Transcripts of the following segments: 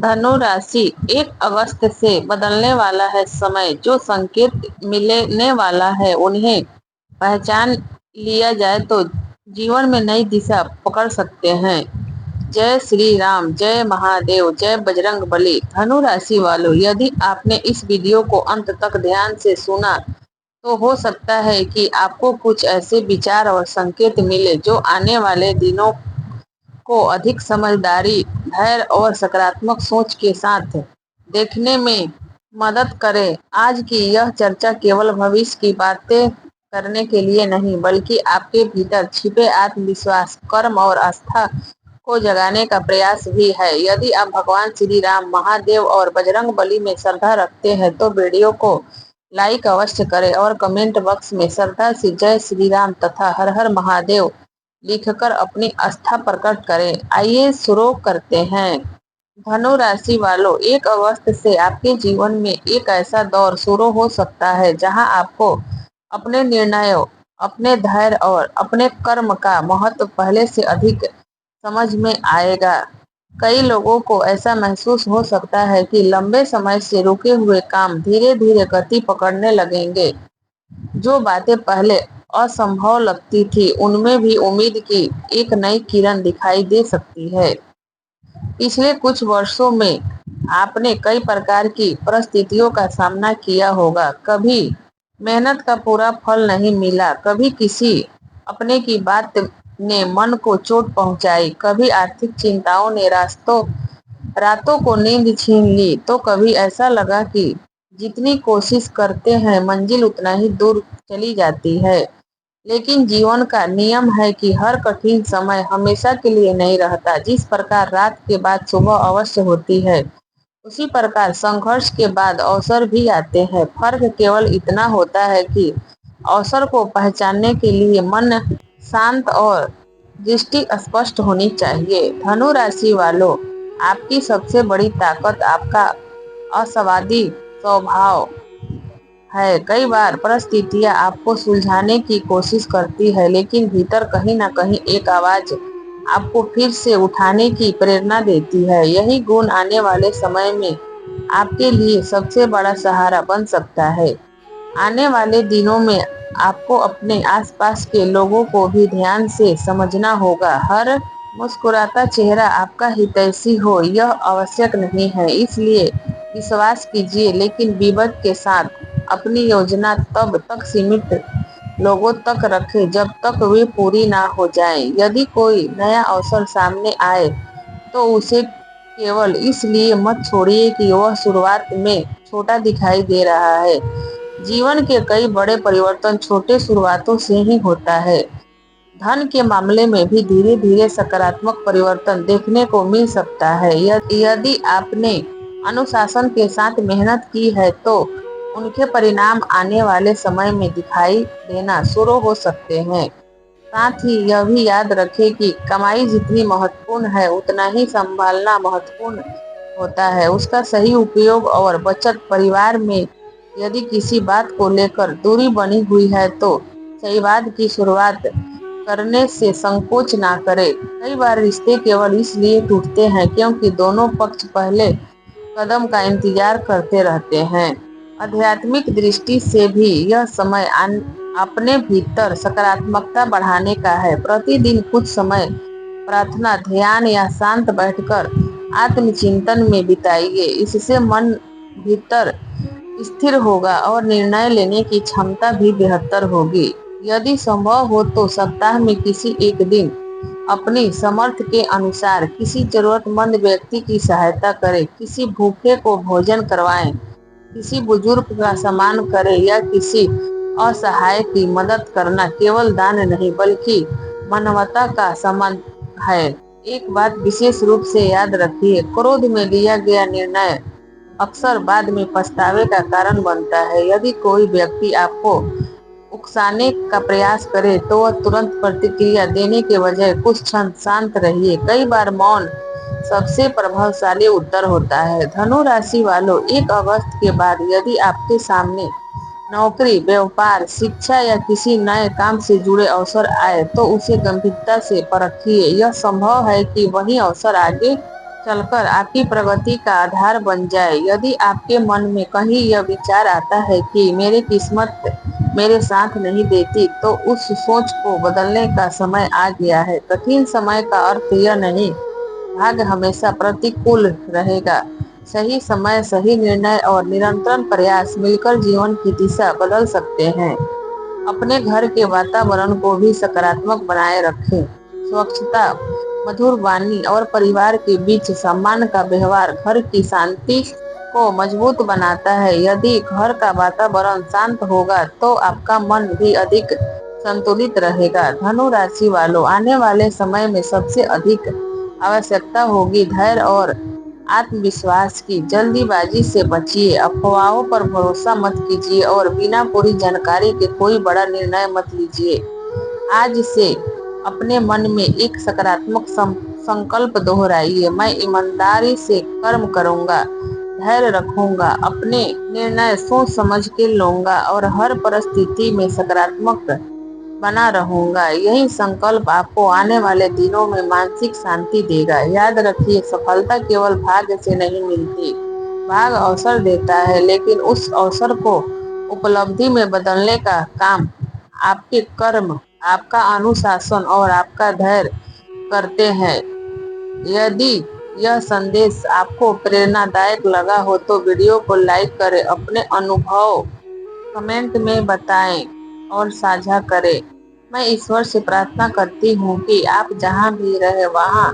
धनु राशि 1 अगस्त से बदलने वाला है समय। जो संकेत मिलने वाला है उन्हें पहचान लिया जाए तो जीवन में नई दिशा पकड़ सकते हैं। जय श्री राम, जय महादेव, जय बजरंग बली। धनु राशि वालों, यदि आपने इस वीडियो को अंत तक ध्यान से सुना तो हो सकता है कि आपको कुछ ऐसे विचार और संकेत मिले जो आने वाले दिनों को अधिक समझदारी, धैर्य और सकारात्मक सोच के साथ देखने में मदद करे। आज की यह चर्चा केवल भविष्य की बातें करने के लिए नहीं, बल्कि आपके भीतर छिपे आत्मविश्वास, कर्म और आस्था को जगाने का प्रयास भी है। यदि आप भगवान श्री राम, महादेव और बजरंग बली में श्रद्धा रखते हैं तो वीडियो को लाइक अवश्य करें और कमेंट बॉक्स में श्रद्धा से जय श्री राम तथा हर हर महादेव लिखकर अपनी आस्था प्रकट करें। आइए शुरू करते हैं। धनु राशि वालों, 1 अगस्त से आपके जीवन में एक ऐसा दौर शुरू हो सकता है जहां आपको अपने निर्णयों, अपने धैर्य और अपने कर्म का महत्व पहले से अधिक समझ में आएगा। कई लोगों को ऐसा महसूस हो सकता है कि लंबे समय से रुके हुए काम धीरे धीरे गति पकड़ने लगेंगे। जो बातें पहले असंभव लगती थी उनमें भी उम्मीद की एक नई किरण दिखाई दे सकती है। पिछले कुछ वर्षों में आपने कई प्रकार की परिस्थितियों का सामना किया होगा। कभी मेहनत का पूरा फल नहीं मिला, कभी किसी अपने की बात ने मन को चोट पहुंचाई, कभी आर्थिक चिंताओं ने रातों को नींद छीन ली, तो कभी ऐसा लगा कि जितनी कोशिश करते हैं मंजिल उतना ही दूर चली जाती है। लेकिन जीवन का नियम है कि हर कठिन समय हमेशा के लिए नहीं रहता। जिस प्रकार रात के बाद सुबह अवश्य होती है, उसी प्रकार संघर्ष के बाद अवसर भी आते हैं। फर्क केवल इतना होता है कि अवसर को पहचानने के लिए मन शांत और दृष्टि स्पष्ट होनी चाहिए। धनु राशि वालों, आपकी सबसे बड़ी ताकत आपका असावादी स्वभाव है। कई बार परिस्थितियां आपको सुलझाने की कोशिश करती है, लेकिन भीतर कहीं ना कहीं एक आवाज आपको फिर से उठाने की प्रेरणा देती है। यही गुण आने वाले समय में आपके लिए सबसे बड़ा सहारा बन सकता है। आने वाले दिनों में आपको अपने आसपास के लोगों को भी ध्यान से समझना होगा। हर मुस्कुराता चेहरा आपका हितैषी हो यह आवश्यक नहीं है, इसलिए विश्वास कीजिए, लेकिन विवेक के साथ अपनी योजना तब तक सीमित लोगों तक रखें जब तक वे पूरी ना हो जाए। यदि कोई नया अवसर सामने आए तो उसे केवल इसलिए मत छोड़िए कि वह शुरुआत में छोटा दिखाई दे रहा है। जीवन के कई बड़े परिवर्तन छोटे शुरुआतों से ही होता है। धन के मामले में भी धीरे धीरे सकारात्मक परिवर्तन देखने को मिल सकता है। यदि आपने अनुशासन के साथ मेहनत की है तो उनके परिणाम आने वाले समय में दिखाई देना शुरू हो सकते हैं। साथ ही यह भी याद रखें कि कमाई जितनी महत्वपूर्ण है उतना ही संभालना महत्वपूर्ण होता है। उसका सही उपयोग और बचत। परिवार में यदि किसी बात को लेकर दूरी बनी हुई है तो संवाद की शुरुआत करने से संकोच ना करें। कई बार रिश्ते केवल इसलिए टूटते हैं क्योंकि दोनों पक्ष पहले कदम का इंतजार करते रहते हैं। आध्यात्मिक दृष्टि से भी यह समय अपने भीतर सकारात्मकता बढ़ाने का है। प्रतिदिन कुछ समय प्रार्थना, ध्यान या शांत बैठकर आत्मचिंतन में बिताइए। इससे मन भीतर स्थिर होगा और निर्णय लेने की क्षमता भी बेहतर होगी। यदि संभव हो तो सप्ताह में किसी एक दिन अपनी समर्थ के अनुसार किसी जरूरतमंद व्यक्ति की सहायता करें। किसी भूखे को भोजन करवाएं, किसी बुजुर्ग का सम्मान करें या किसी असहाय की मदद करना केवल दान नहीं बल्कि मानवता का सम्मान है। एक बात विशेष रूप से याद रखिए, क्रोध में लिया गया निर्णय अक्सर बाद में पछतावे का कारण बनता है। यदि कोई व्यक्ति आपको उकसाने का प्रयास करे तो वह तुरंत प्रतिक्रिया देने के बजाय कुछ क्षण शांत रहिए। कई बार मौन सबसे प्रभावशाली उत्तर होता है। धनु राशि वालों, 1 अगस्त के बाद यदि आपके सामने नौकरी, व्यापार, शिक्षा या किसी नए काम से जुड़े अवसर आए तो उसे गंभीरता से परखिए। यह संभव है कि वही अवसर आगे चलकर आपकी प्रगति का आधार बन जाए। यदि आपके मन में कहीं यह विचार आता है कि मेरी किस्मत मेरे साथ नहीं देती, तो उस सोच को बदलने का समय आ गया है। कठिन समय का अर्थ यह नहीं भाग्य हमेशा प्रतिकूल रहेगा। सही समय, सही निर्णय और निरंतर प्रयास मिलकर जीवन की दिशा बदल सकते हैं। अपने घर के वातावरण को भी सकारात्मक बनाए रखें। स्वच्छता, मधुर वाणी और परिवार के बीच सम्मान का व्यवहार घर की शांति को मजबूत बनाता है। यदि घर का वातावरण शांत होगा तो आपका मन भी अधिक संतुलित रहेगा। धनु राशि वालों, आने वाले समय में सबसे अधिक आवश्यकता होगी धैर्य और आत्मविश्वास की। जल्दीबाजी से बचिए, अफवाहों पर भरोसा मत कीजिए और बिना पूरी जानकारी के कोई बड़ा निर्णय मत लीजिए। आज से अपने मन में एक सकारात्मक संकल्प दोहराइए। मैं ईमानदारी से कर्म करूंगा, धैर्य रखूंगा, अपने निर्णय सोच समझ के लूंगा और हर परिस्थिति में सकारात्मक बना रहूंगा। यही संकल्प आपको आने वाले दिनों में मानसिक शांति देगा। याद रखिए, सफलता केवल भाग्य से नहीं मिलती। भाग्य अवसर देता है, लेकिन उस अवसर को उपलब्धि में बदलने का काम आपके कर्म, आपका अनुशासन और आपका धैर्य करते हैं। यदि यह संदेश आपको प्रेरणादायक लगा हो तो वीडियो को लाइक करें, अपने अनुभव कमेंट में बताएं और साझा करें। मैं ईश्वर से प्रार्थना करती हूँ कि आप जहाँ भी रहें वहाँ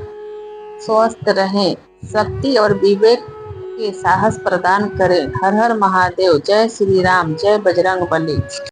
स्वस्थ रहें, शक्ति और विवेक के साहस प्रदान करें। हर हर महादेव। जय श्री राम, जय बजरंग बली।